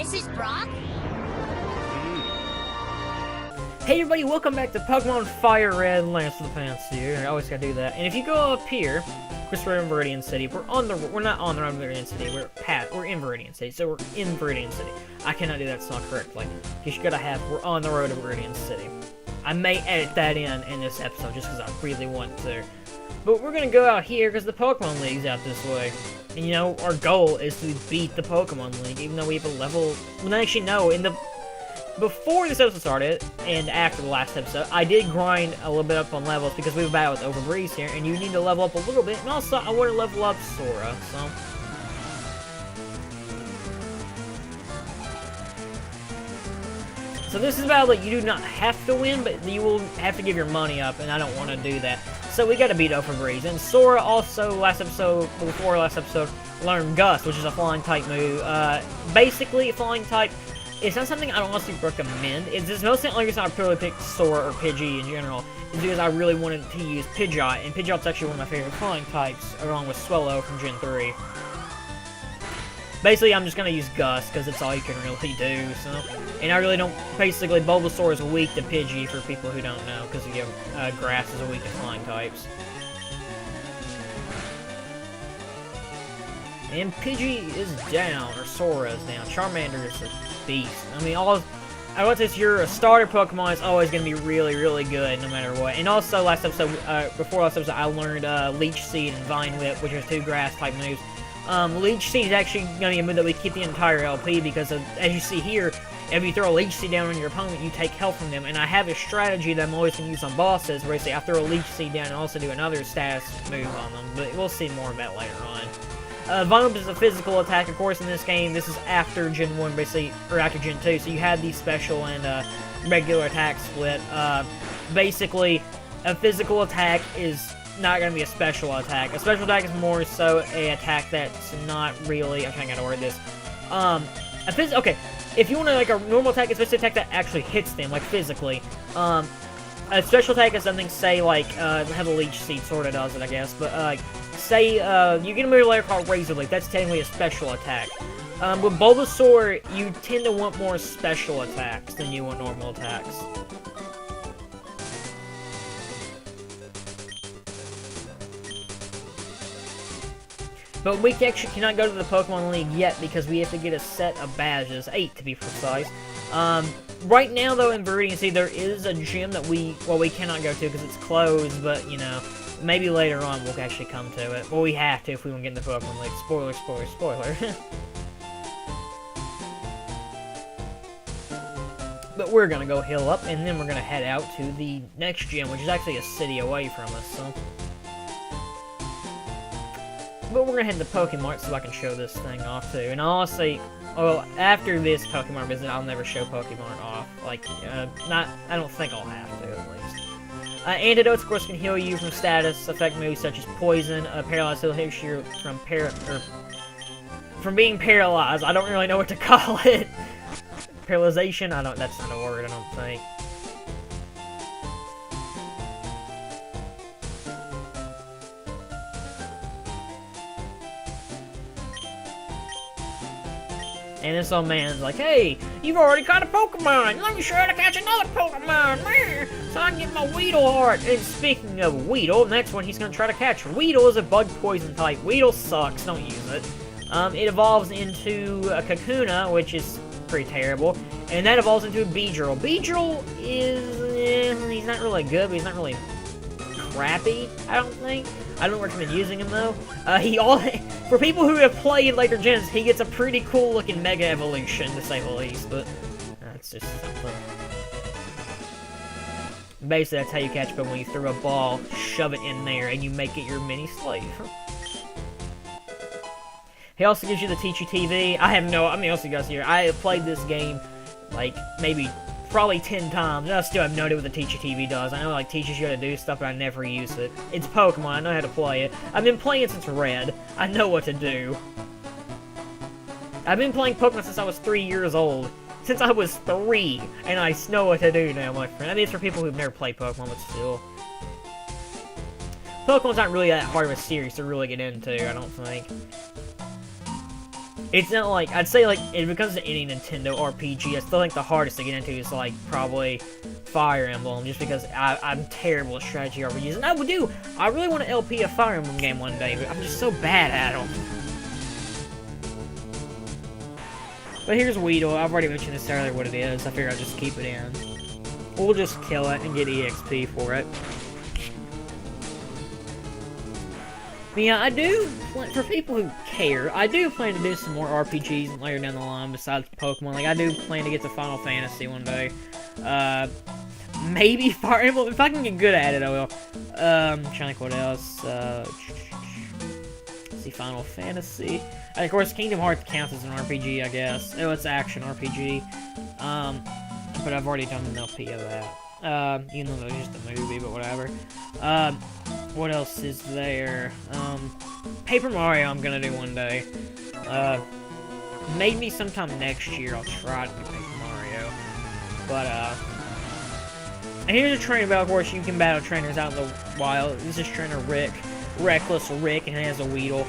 This is Brock? Hey everybody, welcome back to Pokemon Fire Red Lance of the Pants here. I always gotta do that. And if you go up here, of course we're in Viridian City. We're not on the road to Viridian City. We're in Viridian City. So we're in Viridian City. I cannot do that, it's not correctly. We're on the road to Viridian City. I may edit that in this episode just because I really want to. But we're gonna go out here because the Pokemon League's out this way. And you know, our goal is to beat the Pokemon League, even though we have a level. Well, actually, no. Before this episode started, and after the last episode, I did grind a little bit up on levels because we have a battle with Overbreeze here, and you need to level up a little bit. And also, I want to level up Sora, So this is a battle that you do not have to win, but you will have to give your money up, and I don't want to do that. So we gotta beat Overbreeze. And Sora also, before last episode, learned Gust, which is a flying type move. Basically, flying type, it's not something I don't honestly recommend. It's just mostly the only reason I purely picked Sora or Pidgey in general is because I really wanted to use Pidgeot, and Pidgeot's actually one of my favorite flying types, along with Swellow from Gen 3. Basically, I'm just gonna use Gust, because it's all you can really do, so. And I really don't, basically, Bulbasaur is weak to Pidgey, for people who don't know, because Grass is weak to flying types. And Pidgey is down, or Sora is down. Charmander is a beast. I mean, I would say if you're a starter Pokemon, it's always going to be really, really good, no matter what. And also, before last episode, I learned Leech Seed and Vine Whip, which are two grass-type moves. Leech Seed is actually going to be a move that we keep the entire LP, because as you see here, if you throw a Leech Seed down on your opponent, you take health from them. And I have a strategy that I'm always going to use on bosses, where I throw a Leech Seed down and also do another status move on them. But we'll see more about later on. Vine Whip is a physical attack, of course, in this game. This is after Gen 1, basically, or after Gen 2, so you have the special and regular attack split. Basically, a physical attack is not going to be a special attack. A special attack is more so an attack that's not really, I'm trying to word this. Okay, if you want to, like, a normal attack, it's a attack that actually hits them, like, physically. A special attack is something, say, like, have a Leech Seed sort of does it, I guess, but, say, you get a move later called Razor Leaf, that's technically a special attack. With Bulbasaur, you tend to want more special attacks than you want normal attacks. But we actually cannot go to the Pokemon League yet because we have to get a set of badges, 8 to be precise. Right now, though, in Viridian City, there is a gym that we cannot go to because it's closed, but, you know, maybe later on we'll actually come to it. Well, we have to if we want to get in the Pokemon League. Spoiler, spoiler, spoiler. But we're going to go heal up, and then we're going to head out to the next gym, which is actually a city away from us, so. But we're going to head to Pokemon so I can show this thing off, too. And honestly, well, after this Pokemon visit, I'll never show Pokemon off. Like, I don't think I'll have to, at least. Antidotes, of course, can heal you from status effect moves such as poison, paralyzed, it'll heal you from being paralyzed. I don't really know what to call it. Paralyzation? That's not a word, I don't think. And this old man's like, hey, you've already caught a Pokemon! Let me show you how to catch another Pokemon! So I can get my Weedle heart! And speaking of Weedle, next one he's gonna try to catch. Weedle is a bug poison type. Weedle sucks, don't use it. It evolves into a Kakuna, which is pretty terrible. And that evolves into a Beedrill. Beedrill is, he's not really good, but he's not really crappy, I don't think. I don't recommend using him, though. For people who have played later gens, he gets a pretty cool-looking Mega Evolution, to say the least, but that's just something. Basically, that's how you catch Pokemon. You throw a ball, shove it in there, and you make it your mini slave. He also gives you the Teachy TV. I mean, also you guys here, I have played this game, like, probably 10 times, and I still have no idea what the Teachy TV does. I know it, like, teaches you how to do stuff, but I never use it. It's Pokemon, I know how to play it. I've been playing it since Red. I know what to do. I've been playing Pokemon since I was 3 years old. Since I was 3, and I know what to do now, my friend. I mean, it's for people who've never played Pokemon, but still. Pokemon's not really that hard of a series to really get into, I don't think. It's not like, I'd say like, if it comes to any Nintendo RPG, I still think the hardest to get into is like, probably Fire Emblem, just because I'm terrible at strategy RPGs. And I really want to LP a Fire Emblem game one day, but I'm just so bad at them. But here's Weedle. I've already mentioned this earlier what it is. I figure I'll just keep it in. We'll just kill it and get EXP for it. But yeah, I do, for people who care, I do plan to do some more RPGs later down the line besides Pokemon. Like, I do plan to get to Final Fantasy one day. Maybe Fire Emblem, if I can get good at it, I will. I'm trying to think what else. Let's see, Final Fantasy. And of course, Kingdom Hearts counts as an RPG, I guess. Oh, it's action RPG. But I've already done an LP of that. Even though it was just a movie, but whatever. What else is there? Paper Mario I'm gonna do one day. Maybe sometime next year I'll try to do Paper Mario. But, and here's a training battle. Of course, you can battle trainers out in the wild. This is trainer Rick. Reckless Rick, and he has a Weedle.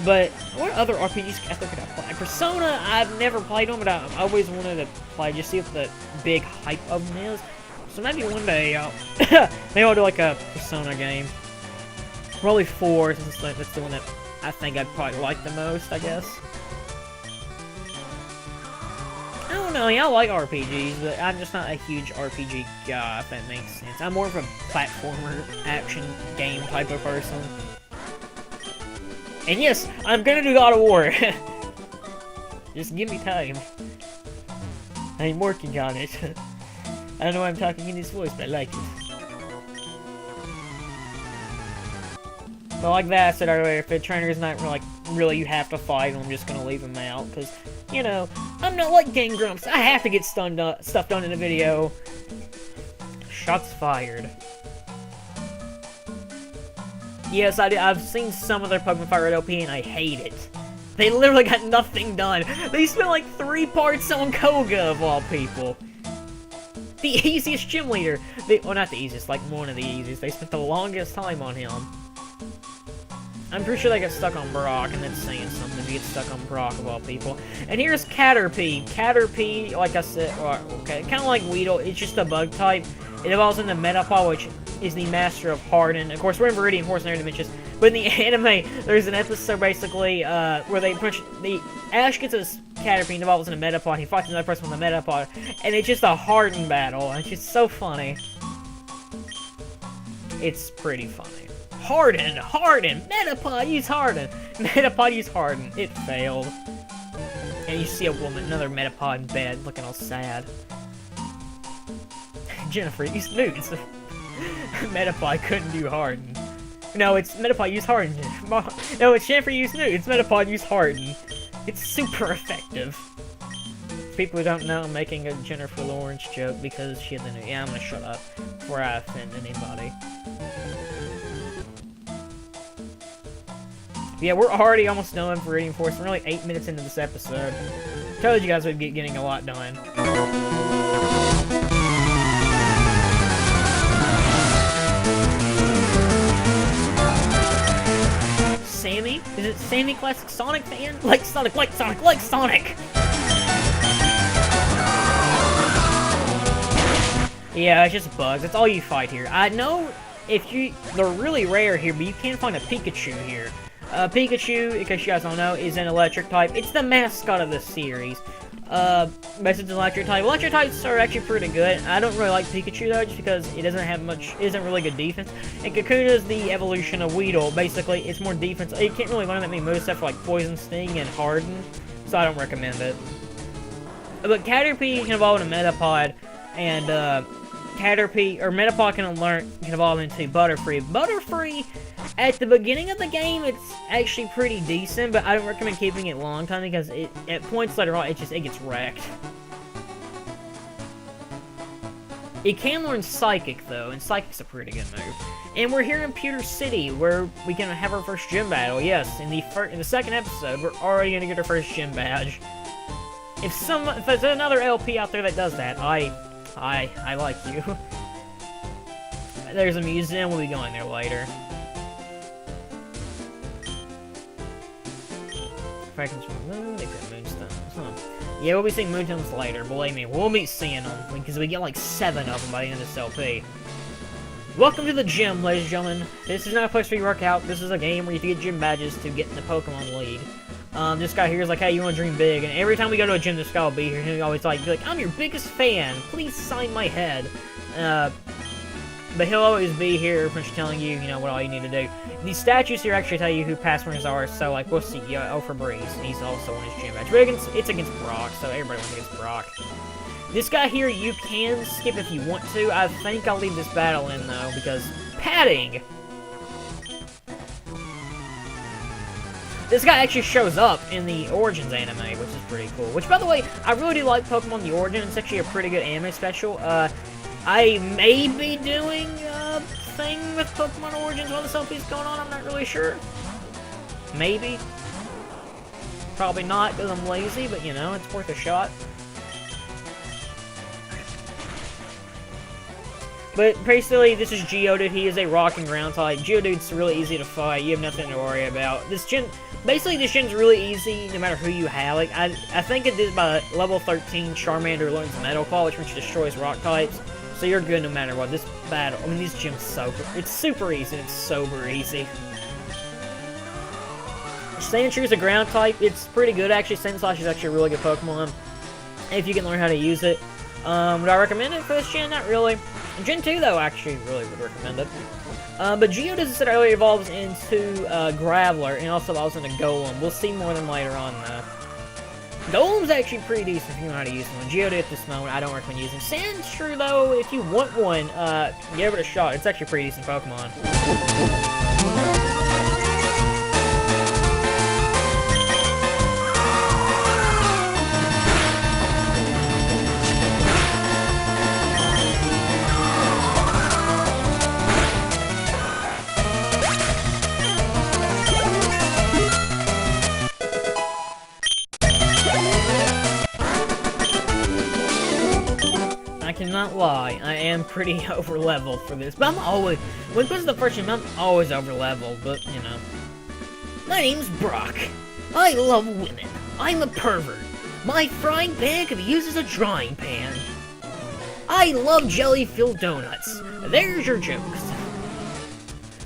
But what other RPGs I think could I play? Persona, I've never played them, but I always wanted to play, just see what the big hype of them is. So maybe one day maybe I'll do like a Persona game. Probably 4, since that's the one that I think I'd probably like the most, I guess. I don't know, yeah, I like RPGs, but I'm just not a huge RPG guy, if that makes sense. I'm more of a platformer, action game type of person. And yes, I'm gonna do God of War. Just give me time. I'm working on it. I don't know why I'm talking in this voice, but I like it. But like that I said earlier, if a trainer is not really you have to fight, I'm just gonna leave him out, because, you know, I'm not like Game Grumps. I have to get stuff done in a video. Shots fired. Yes, I've seen some of their Pokemon Fire Red LP, and I hate it. They literally got nothing done. They spent like 3 parts on Koga, of all people. The easiest gym leader. Well, not the easiest, like one of the easiest. They spent the longest time on him. I'm pretty sure they got stuck on Brock, and that's saying something to get stuck on Brock, of all people. And here's Caterpie. Caterpie, like I said, okay, kind of like Weedle, it's just a bug type. It evolves into Metapod, which is the master of Harden. Of course, we're in Viridian Forest and dimensions, but in the anime, there's an episode basically where Ash gets his Caterpie and evolves into Metapod. He fights another person with a Metapod, and it's just a Harden battle. It's just so funny. It's pretty funny. Harden! Metapod, use Harden! Metapod, use Harden. It failed. And you see a woman, another Metapod in bed, looking all sad. Jennifer, use nudes. Metapod couldn't do Harden. No, it's Metapod, use Harden. No, it's Jennifer, use nudes. Metapod, use Harden. It's super effective. People who don't know, I'm making a Jennifer Lawrence joke because she had the nude. Yeah, I'm gonna shut up before I offend anybody. Yeah, we're already almost done for Viridian Forest. We're only 8 minutes into this episode. Told you guys we'd be getting a lot done. Sammy? Is it Sammy Classic Sonic fan? Like Sonic, like Sonic, like Sonic! Yeah, it's just bugs. That's all you fight here. I know they're really rare here, but you can find a Pikachu here. Pikachu, in case you guys don't know, is an electric type. It's the mascot of the series. But it's an electric type. Electric types are actually pretty good. I don't really like Pikachu though, just because it isn't really good defense. And Kakuna is the evolution of Weedle. Basically, it's more defense. You can't really learn that many moves except for like Poison Sting and Harden, so I don't recommend it. But Caterpie can evolve into Metapod, and Metapod can evolve into Butterfree. Butterfree, at the beginning of the game, it's actually pretty decent, but I don't recommend keeping it long time because at points later on, it gets wrecked. It can learn Psychic though, and Psychic's a pretty good move. And we're here in Pewter City, where we can have our first gym battle. Yes, in the second episode, we're already gonna get our first gym badge. If there's another LP out there that does that, I like you. There's a museum, we'll be going there later. fragments from the moon, they got moonstones, huh? Yeah, we'll be seeing moonstones later, believe me, we'll be seeing them, because we get like 7 of them by the end of this LP. Welcome to the gym, ladies and gentlemen. This is not a place where you work out, this is a game where you have to get gym badges to get in the Pokemon League. This guy here is like, hey, you want to dream big, and every time we go to a gym, this guy will be here, and he'll always be like, I'm your biggest fan, please sign my head. But he'll always be here, pretty much telling you, you know, what all you need to do. These statues here actually tell you who past winners are, so, like, we'll see, for Breeze, he's also on his gym badge. But it's against Brock, so everybody wants against Brock. This guy here, you can skip if you want to. I think I'll leave this battle in, though, because padding! This guy actually shows up in the Origins anime, which is pretty cool. Which, by the way, I really do like Pokemon The Origins. It's actually a pretty good anime special. I may be doing a thing with Pokemon Origins while this LP is going on. I'm not really sure. Maybe. Probably not, because I'm lazy, but, you know, it's worth a shot. But basically, this is Geodude. He is a rock and ground type. Geodude's really easy to fight. You have nothing to worry about. This gym, basically, this gym's really easy no matter who you have. Like, I think it is by level 13, Charmander learns Metal Claw, which destroys rock types. So you're good no matter what. This battle, I mean, this gym's it's super easy. It's sober easy. Sandshrew is a ground type. It's pretty good, actually. Sandslash is actually a really good Pokemon if you can learn how to use it. Would I recommend it for this gen? Not really. Gen 2, though, actually really would recommend it. But Geodude, as I said earlier, evolves into Graveler and also evolves into Golem. We'll see more of them later on, though. Golem's actually pretty decent if you know how to use one. Geodude at this moment, I don't recommend using. Sandshrew, though, if you want one, give it a shot. It's actually a pretty decent Pokemon. Not lie, I am pretty over leveled for this, but I'm always, when it comes to the first gym, I'm always over leveled, but you know. My name's Brock. I love women. I'm a pervert. My frying pan can be used as a drying pan. I love jelly-filled donuts. There's your jokes.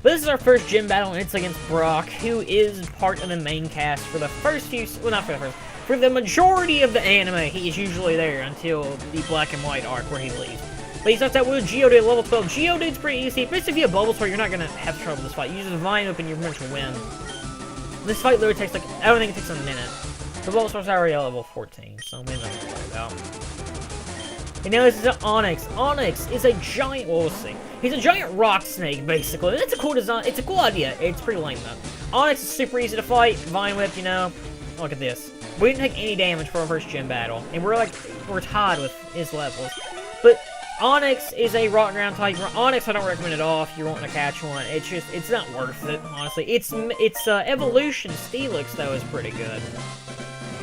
But this is our first gym battle, and it's against Brock, who is part of the main cast for the first few, well, not for the first, for the majority of the anime. He is usually there until the Black and White arc where he leaves. But he starts out with Geodude level 12. Geodude's pretty easy. Basically, if you have Bulbasaur, you're not going to have trouble with this fight. You use the Vine Whip and you're going to win. This fight literally takes, like, I don't think it takes a minute. The Bulbasaur's already at level 14, so maybe nothing to worry about. And now this is an Onix. Onix is a giant, well, we'll see. He's a giant rock snake, basically. And it's a cool design. It's a cool idea. It's pretty lame, though. Onix is super easy to fight. Vine Whip, you know. Look at this. We didn't take any damage for our first gym battle, and we're tied with his levels. But Onix is a rock ground type. Onix I don't recommend at all if you're wanting to catch one. It's not worth it, honestly. Its evolution Steelix though is pretty good.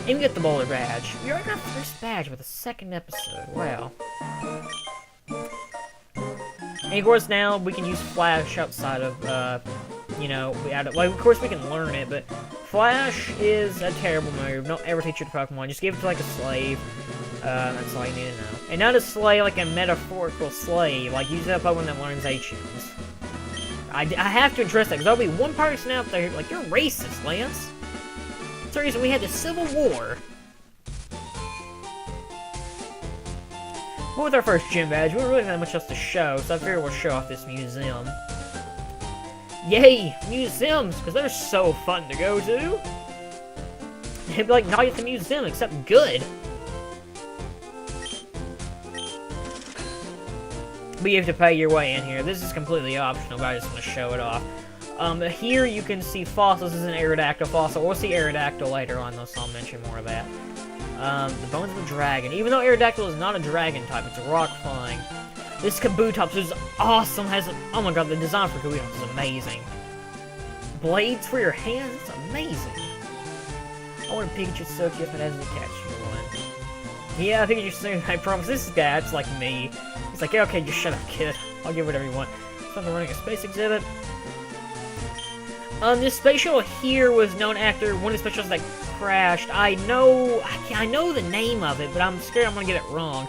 And you get the Boulder badge. You already got the first badge with the second episode. Wow. And of course now we can use Flash outside of you know, of course we can learn it, but Flash is a terrible move. Don't ever teach it to Pokemon. Just give it to, like, a slave. That's all you need to know. And not a slave, like a metaphorical slave. Like, use that Pokemon that learns HMs. I have to address that, because there'll be one person out there, like, you're racist, Lance. That's the reason we had the Civil War. But with our first gym badge, we don't really have much else to show, so I figured we'll show off this museum. Yay! Museums! Because they're so fun to go to! It'd be like Night at the Museum, except good! But you have to pay your way in here. This is completely optional, but I just want to show it off. Here you can see fossils. This is an Aerodactyl fossil. We'll see Aerodactyl later on, though, so I'll mention more of that. The bones of a dragon. Even though Aerodactyl is not a dragon type, it's a rock flying. This Kabutops is awesome. Oh my god, the design for Kabutops is amazing. Blades for your hands, it's amazing. I want a Pikachu soak you if it has a catch you one. Yeah, Pikachu soon, I promise. This guy's like me. He's like, yeah, okay, just shut up, kid. I'll give whatever you want. So I'm running a space exhibit. This space shuttle here was known after one of the space shuttles that crashed. I know the name of it, but I'm scared I'm gonna get it wrong.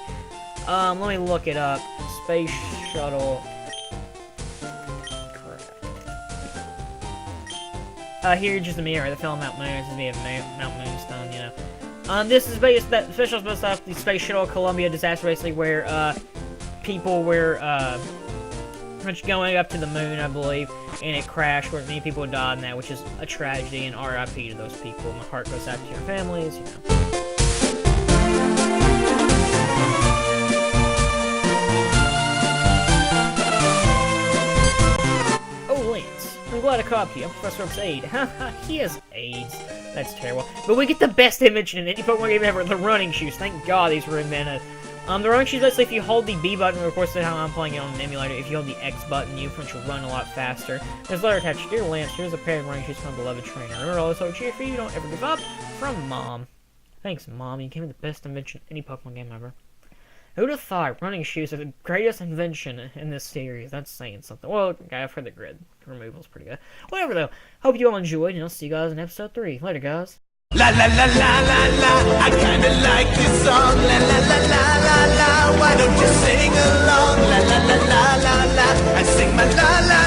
Let me look it up. Space shuttle. Here, just a mirror. The film Mount Moon. This is Mount Moonstone, you know. This is based, that special is based off the Space Shuttle Columbia disaster, basically, where, people were, pretty much going up to the moon, I believe, and it crashed, where many people died in that, which is a tragedy, and RIP to those people. My heart goes out to your families, you know. I'm glad I caught you. I'm Professor Oak's aide. Haha, he has AIDS. That's terrible. But we get the best image in any Pokemon game ever, the running shoes. Thank God these were invented. The running shoes, basically, if you hold the B button, of course, that's how I'm playing it on an emulator. If you hold the X button, you can run a lot faster. There's a letter attached. Dear Lance, here's a pair of running shoes from my beloved trainer. Remember all this whole cheer for you. Don't ever give up. From Mom. Thanks, Mom. You gave me the best invention in any Pokemon game ever. Who'd have thought running shoes are the greatest invention in this series? That's saying something. Well, okay, I've heard the grid removal's pretty good. Whatever, though. Hope you all enjoyed, and I'll see you guys in episode 3. Later, guys. La la la la la la, I kinda like this song. La la la la la la, why don't you sing along? La la la la la la, I sing my la la